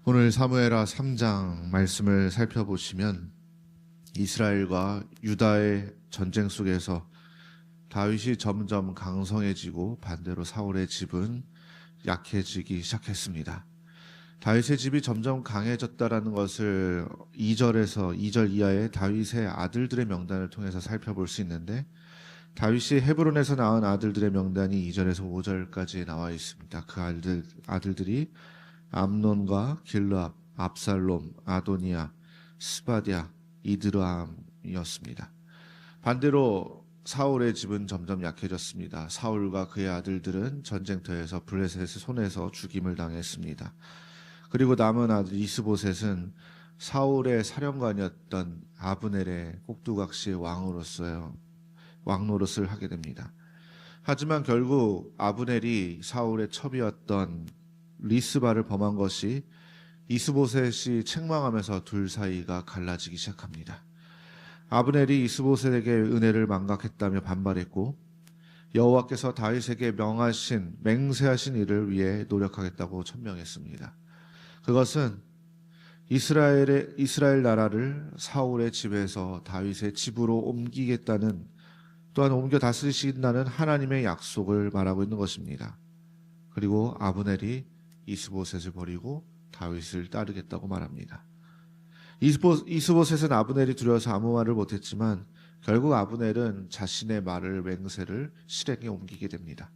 오늘 사무엘하 3장 말씀을 살펴보시면 이스라엘과 유다의 전쟁 속에서 다윗이 점점 강성해지고 반대로 사울의 집은 약해지기 시작했습니다. 다윗의 집이 점점 강해졌다라는 것을 2절에서 2절 이하의 다윗의 아들들의 명단을 통해서 살펴볼 수 있는데, 다윗이 헤브론에서 낳은 아들들의 명단이 2절에서 5절까지 나와 있습니다. 그 아들들이 암논과 길르압, 압살롬, 아도니아, 스바디아, 이드르암이었습니다. 반대로 사울의 집은 점점 약해졌습니다. 사울과 그의 아들들은 전쟁터에서 블레셋의 손에서 죽임을 당했습니다. 그리고 남은 아들 이스보셋은 사울의 사령관이었던 아브넬의 꼭두각시의 왕 노릇을 하게 됩니다. 하지만 결국 아브넬이 사울의 첩이었던 리스바를 범한 것이 이스보셋이 책망하면서 둘 사이가 갈라지기 시작합니다. 아브넬이 이스보셋에게 은혜를 망각했다며 반발했고, 여호와께서 다윗에게 맹세하신 일을 위해 노력하겠다고 천명했습니다. 그것은 이스라엘 나라를 사울의 집에서 다윗의 집으로 옮기겠다는, 또한 옮겨 다스리신다는 하나님의 약속을 말하고 있는 것입니다. 그리고 아브넬이 이스보셋을 버리고 다윗을 따르겠다고 말합니다. 이스보셋은 아브넬이 두려워서 아무 말을 못했지만 결국 아브넬은 자신의 맹세를 실행에 옮기게 됩니다.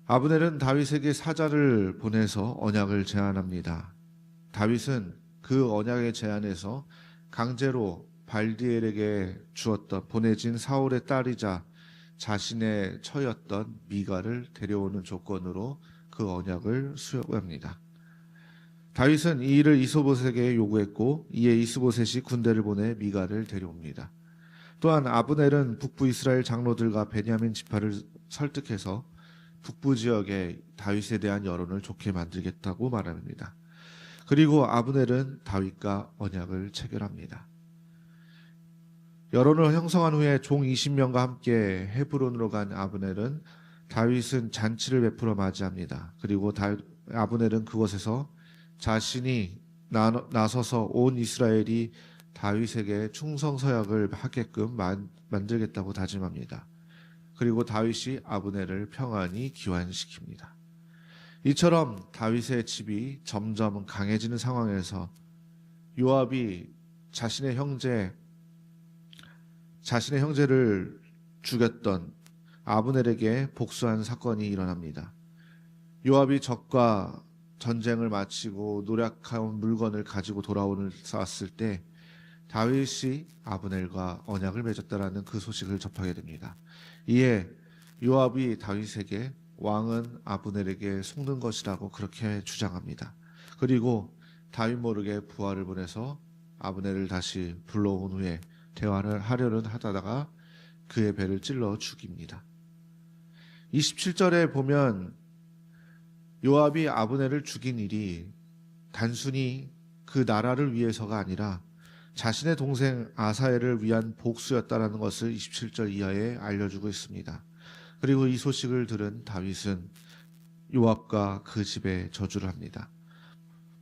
아브넬은 다윗에게 사자를 보내서 언약을 제안합니다. 다윗은 그 언약의 제안에서 강제로 발디엘에게 보내진 사울의 딸이자 자신의 처였던 미가를 데려오는 조건으로 그 언약을 수용합니다. 다윗은 이 일을 이스보셋에게 요구했고, 이에 이스보셋이 군대를 보내 미가를 데려옵니다. 또한 아브넬은 북부 이스라엘 장로들과 베냐민 지파를 설득해서 북부 지역에 다윗에 대한 여론을 좋게 만들겠다고 말합니다. 그리고 아브넬은 다윗과 언약을 체결합니다. 여론을 형성한 후에 종 20명과 함께 헤브론으로 간 아브넬은 다윗은 잔치를 베풀어 맞이합니다. 그리고 아브넬은 그곳에서 자신이 나서서 온 이스라엘이 다윗에게 충성서약을 하게끔 만들겠다고 다짐합니다. 그리고 다윗이 아브넬을 평안히 귀환시킵니다. 이처럼 다윗의 집이 점점 강해지는 상황에서 요압이 자신의 형제를 죽였던 아브넬에게 복수한 사건이 일어납니다. 요압이 적과 전쟁을 마치고 노력한 물건을 가지고 돌아왔을 때 다윗이 아브넬과 언약을 맺었다라는 그 소식을 접하게 됩니다. 이에 요압이 다윗에게 왕은 아브넬에게 속는 것이라고 그렇게 주장합니다. 그리고 다윗 모르게 부하를 보내서 아브넬을 다시 불러온 후에 대화를 하려는 하다가 그의 배를 찔러 죽입니다. 27절에 보면 요압이 아브넬을 죽인 일이 단순히 그 나라를 위해서가 아니라 자신의 동생 아사엘을 위한 복수였다라는 것을 27절 이하에 알려주고 있습니다. 그리고 이 소식을 들은 다윗은 요압과 그 집에 저주를 합니다.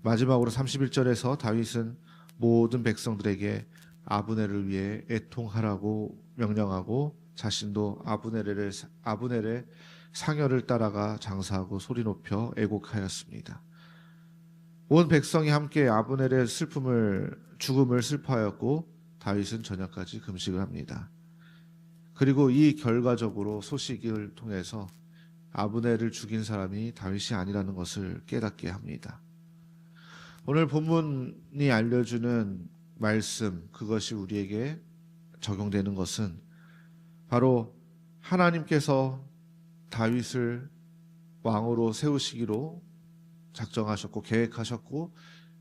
마지막으로 31절에서 다윗은 모든 백성들에게 아브넬을 위해 애통하라고 명령하고 자신도 아브넬의 상여를 따라가 장사하고 소리 높여 애곡하였습니다. 온 백성이 함께 아브넬의 죽음을 슬퍼하였고 다윗은 저녁까지 금식을 합니다. 그리고 이 결과적으로 소식을 통해서 아브넬을 죽인 사람이 다윗이 아니라는 것을 깨닫게 합니다. 오늘 본문이 알려주는 말씀, 그것이 우리에게 적용되는 것은 바로 하나님께서 다윗을 왕으로 세우시기로 작정하셨고 계획하셨고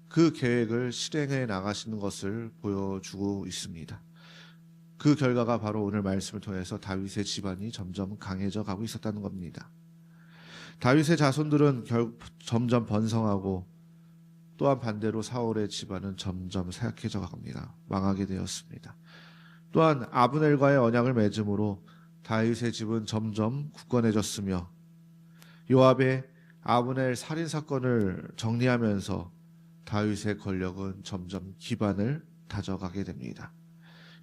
그 계획을 실행해 나가시는 것을 보여주고 있습니다. 그 결과가 바로 오늘 말씀을 통해서 다윗의 집안이 점점 강해져 가고 있었다는 겁니다. 다윗의 자손들은 점점 번성하고, 또한 반대로 사울의 집안은 점점 쇠약해져 갑니다. 망하게 되었습니다. 또한 아브넬과의 언약을 맺음으로 다윗의 집은 점점 굳건해졌으며, 요압의 아브넬 살인 사건을 정리하면서 다윗의 권력은 점점 기반을 다져가게 됩니다.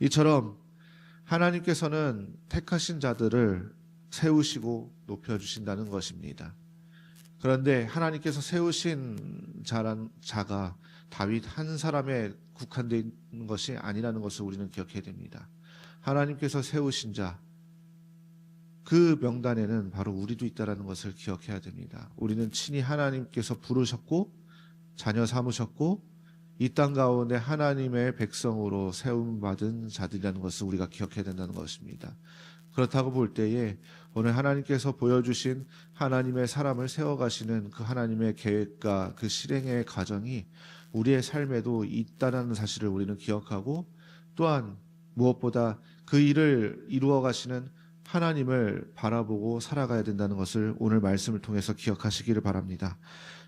이처럼 하나님께서는 택하신 자들을 세우시고 높여주신다는 것입니다. 그런데 하나님께서 세우신 자가 다윗 한 사람에 국한되어 있는 것이 아니라는 것을 우리는 기억해야 됩니다. 하나님께서 세우신 자, 그 명단에는 바로 우리도 있다는 것을 기억해야 됩니다. 우리는 친히 하나님께서 부르셨고 자녀 삼으셨고 이 땅 가운데 하나님의 백성으로 세움받은 자들이라는 것을 우리가 기억해야 된다는 것입니다. 그렇다고 볼 때에 오늘 하나님께서 보여주신 하나님의 사람을 세워가시는 그 하나님의 계획과 그 실행의 과정이 우리의 삶에도 있다는 사실을 우리는 기억하고, 또한 무엇보다 그 일을 이루어 가시는 하나님을 바라보고 살아가야 된다는 것을 오늘 말씀을 통해서 기억하시기를 바랍니다.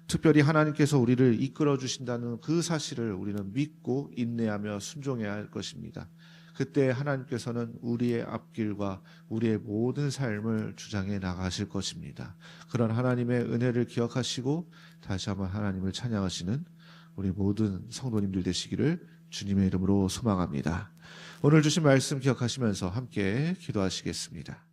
특별히 하나님께서 우리를 이끌어 주신다는 그 사실을 우리는 믿고 인내하며 순종해야 할 것입니다. 그때 하나님께서는 우리의 앞길과 우리의 모든 삶을 주장해 나가실 것입니다. 그런 하나님의 은혜를 기억하시고 다시 한번 하나님을 찬양하시는 우리 모든 성도님들 되시기를 주님의 이름으로 소망합니다. 오늘 주신 말씀 기억하시면서 함께 기도하시겠습니다.